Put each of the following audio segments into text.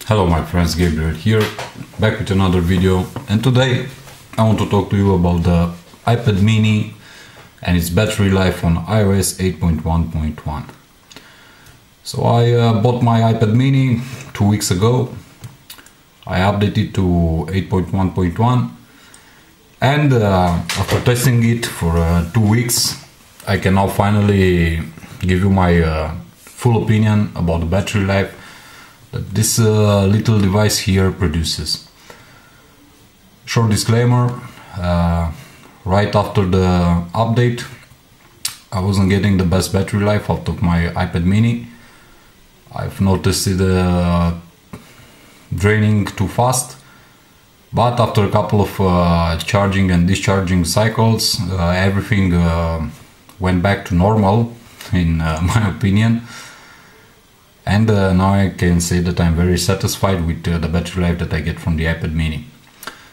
Hello my friends, Gabriel here, back with another video, and today I want to talk to you about the iPad mini and its battery life on iOS 8.1.1. So I bought my iPad mini 2 weeks ago. I updated to 8.1.1 and after testing it for 2 weeks I can now finally give you my full opinion about the battery life that this little device here produces. Short disclaimer, right after the update I wasn't getting the best battery life out of my iPad mini. I've noticed it draining too fast, but after a couple of charging and discharging cycles everything went back to normal in my opinion. And now I can say that I'm very satisfied with the battery life that I get from the iPad mini.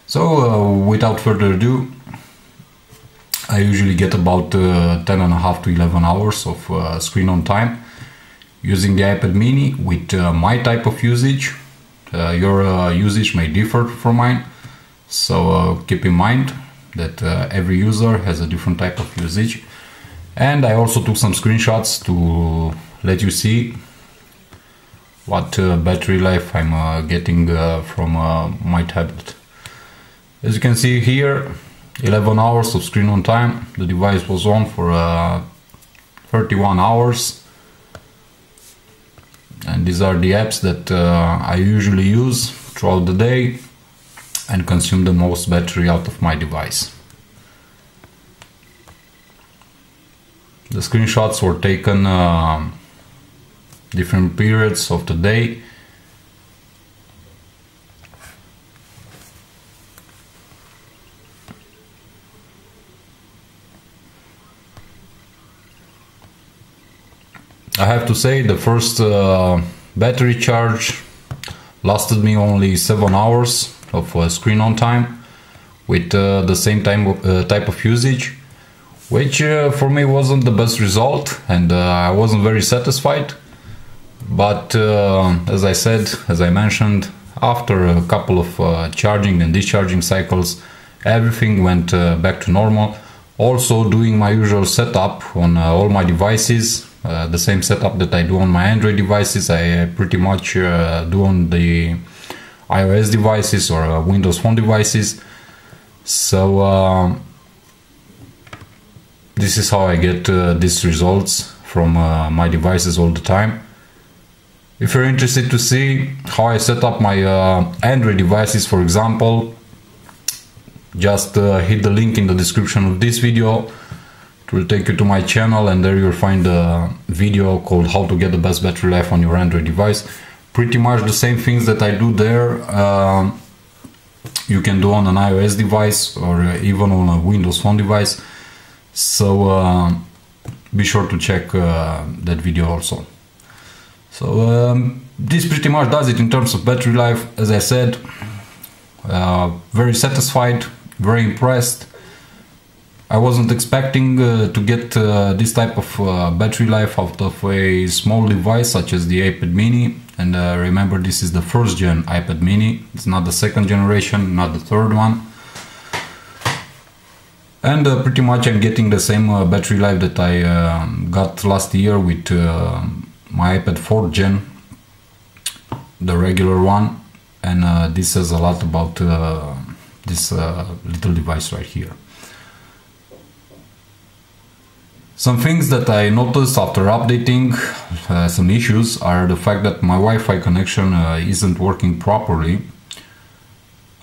So without further ado, I usually get about 10.5 to 11 hours of screen on time using the iPad mini with my type of usage. Your usage may differ from mine, so keep in mind that every user has a different type of usage. And I also took some screenshots to let you see what battery life I'm getting from my tablet. As you can see here, 11 hours of screen on time. The device was on for 31 hours. And these are the apps that I usually use throughout the day and consume the most battery out of my device. The screenshots were taken different periods of the day. I have to say the first battery charge lasted me only 7 hours of screen on time with the same type of usage, which for me wasn't the best result, and I wasn't very satisfied. But as I said, as I mentioned, after a couple of charging and discharging cycles, everything went back to normal. Also doing my usual setup on all my devices, the same setup that I do on my Android devices, I pretty much do on the iOS devices or Windows Phone devices. So this is how I get these results from my devices all the time. If you're interested to see how I set up my Android devices, for example, just hit the link in the description of this video. It will take you to my channel, and there you'll find a video called how to get the best battery life on your Android device. Pretty much the same things that I do there you can do on an iOS device or even on a Windows Phone device. So be sure to check that video also. So this pretty much does it in terms of battery life. As I said, very satisfied, very impressed. I wasn't expecting to get this type of battery life out of a small device such as the iPad mini. And remember, this is the first gen iPad mini. It's not the second generation, not the third one. And pretty much I'm getting the same battery life that I got last year with my iPad 4th gen, the regular one. And this says a lot about this little device right here. Some things that I noticed after updating, some issues, are the fact that my Wi-Fi connection isn't working properly.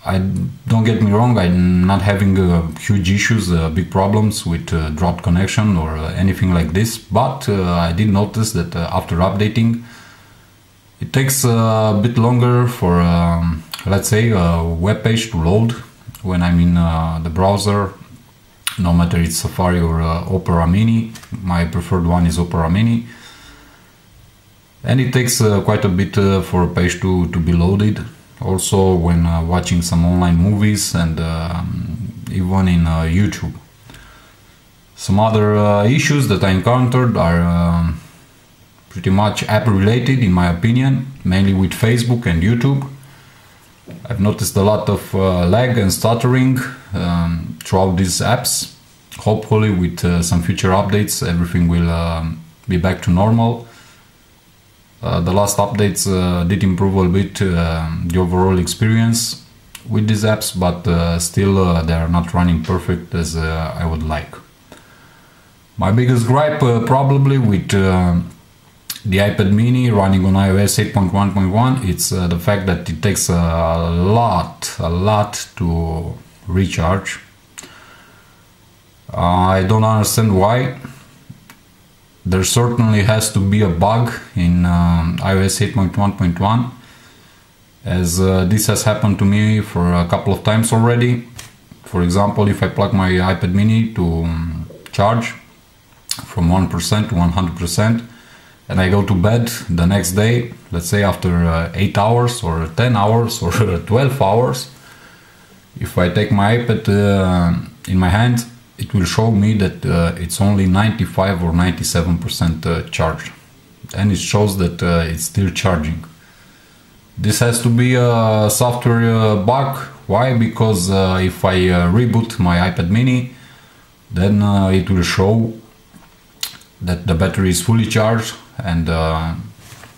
Don't get me wrong, I'm not having huge issues, big problems with dropped connection or anything like this, but I did notice that after updating it takes a bit longer for, let's say, a web page to load when I'm in the browser, no matter it's Safari or Opera Mini. My preferred one is Opera Mini. And it takes quite a bit for a page to be loaded. Also when watching some online movies and even in YouTube. Some other issues that I encountered are pretty much app related in my opinion, mainly with Facebook and YouTube. I've noticed a lot of lag and stuttering throughout these apps. Hopefully with some future updates everything will be back to normal. The last updates did improve a bit the overall experience with these apps, but still they are not running perfect as I would like. My biggest gripe probably with the iPad mini running on iOS 8.1.1, it's the fact that it takes a lot to recharge. I don't understand why. There certainly has to be a bug in iOS 8.1.1, as this has happened to me for a couple of times already. For example, if I plug my iPad mini to charge from 1% to 100% and I go to bed the next day, let's say after 8 hours or 10 hours or 12 hours, if I take my iPad in my hand, it will show me that it's only 95 or 97% charged, and it shows that it's still charging. This has to be a software bug. Why? Because if I reboot my iPad mini, then it will show that the battery is fully charged, and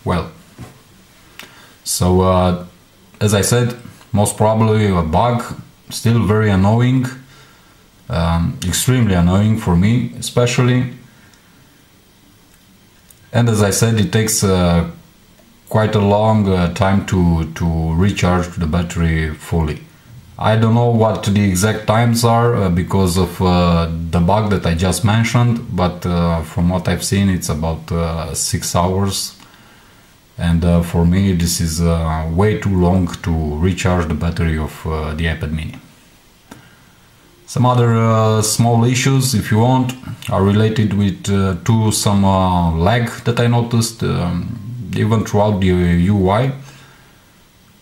well, so as I said, most probably a bug, still very annoying. Extremely annoying for me especially, and as I said, it takes quite a long time to recharge the battery fully. I don't know what the exact times are because of the bug that I just mentioned, but from what I've seen it's about 6 hours, and for me this is way too long to recharge the battery of the iPad mini. Some other small issues, if you want, are related with to some lag that I noticed even throughout the UI,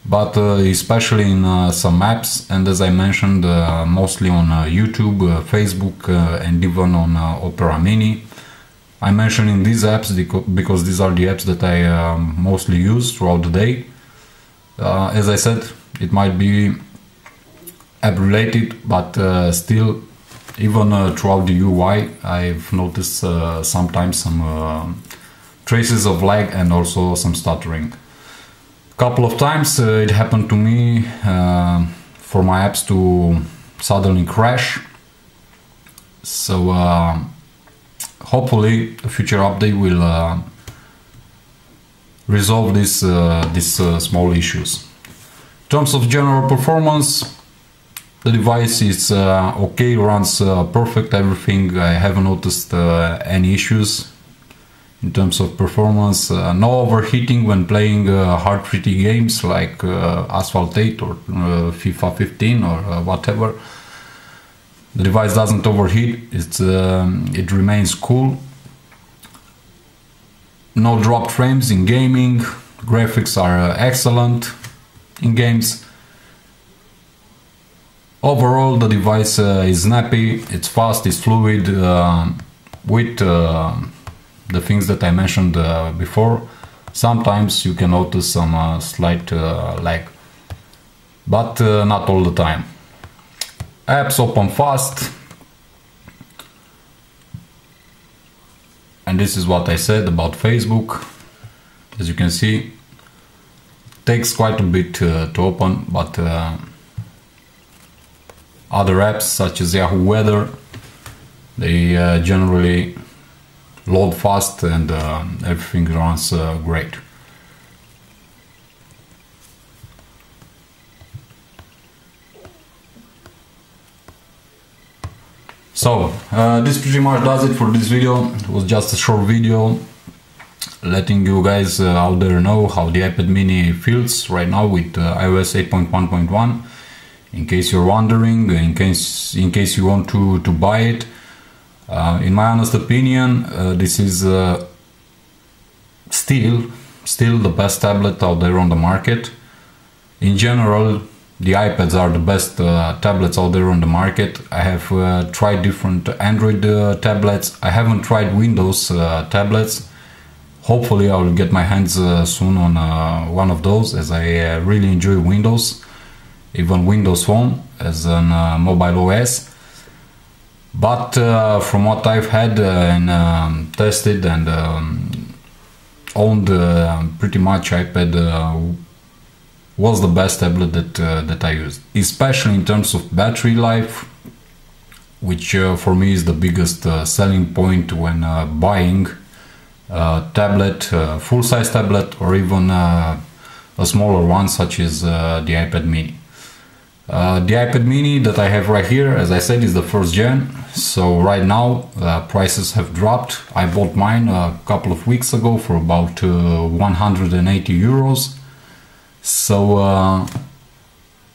but especially in some apps, and as I mentioned, mostly on YouTube, Facebook, and even on Opera Mini. I'm mentioning these apps because these are the apps that I mostly use throughout the day. As I said, it might be app related, but still, even throughout the UI, I've noticed sometimes some traces of lag and also some stuttering. Couple of times it happened to me for my apps to suddenly crash, so hopefully a future update will resolve these small issues. In terms of general performance, the device is okay, runs perfect, everything. I haven't noticed any issues in terms of performance. No overheating when playing hard 3D games like Asphalt 8 or FIFA 15 or whatever. The device doesn't overheat, it remains cool. No dropped frames in gaming, graphics are excellent in games. Overall, the device is snappy, it's fast, it's fluid, with the things that I mentioned before. Sometimes you can notice some slight lag, but not all the time. Apps open fast, and this is what I said about Facebook. As you can see, it takes quite a bit to open, but other apps such as Yahoo Weather, they generally load fast, and everything runs great. So this pretty much does it for this video. It was just a short video letting you guys out there know how the iPad mini feels right now with iOS 8.1.1. In case you're wondering, in case you want to buy it, in my honest opinion, this is still the best tablet out there on the market. In general, the iPads are the best tablets out there on the market. I have tried different Android tablets. I haven't tried Windows tablets. Hopefully I will get my hands soon on one of those, as I really enjoy Windows, even Windows Phone as a mobile OS. But from what I've had and tested and owned, pretty much iPad was the best tablet that I used, especially in terms of battery life, which for me is the biggest selling point when buying a tablet, full-size tablet, or even a smaller one such as the iPad mini. The iPad mini that I have right here, as I said, is the first gen, so right now prices have dropped. I bought mine a couple of weeks ago for about 180 euros. So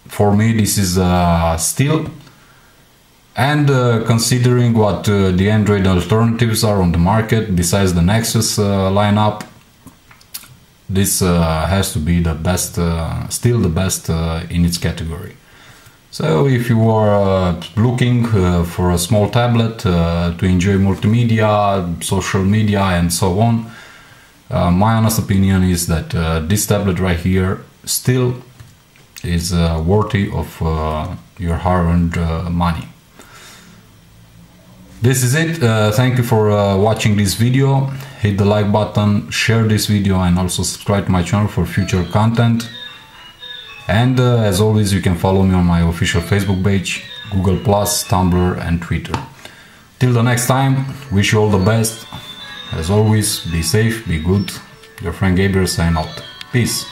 for me this is a steal, and considering what the Android alternatives are on the market besides the Nexus lineup, this has to be the best, still the best in its category. So if you are looking for a small tablet to enjoy multimedia, social media and so on, my honest opinion is that this tablet right here still is worthy of your hard-earned money. This is it. Thank you for watching this video. Hit the like button, share this video, and also subscribe to my channel for future content. And as always, you can follow me on my official Facebook page, Google+, Tumblr and Twitter. Till the next time, wish you all the best. As always, be safe, be good. Your friend Gabriel signing out. Peace.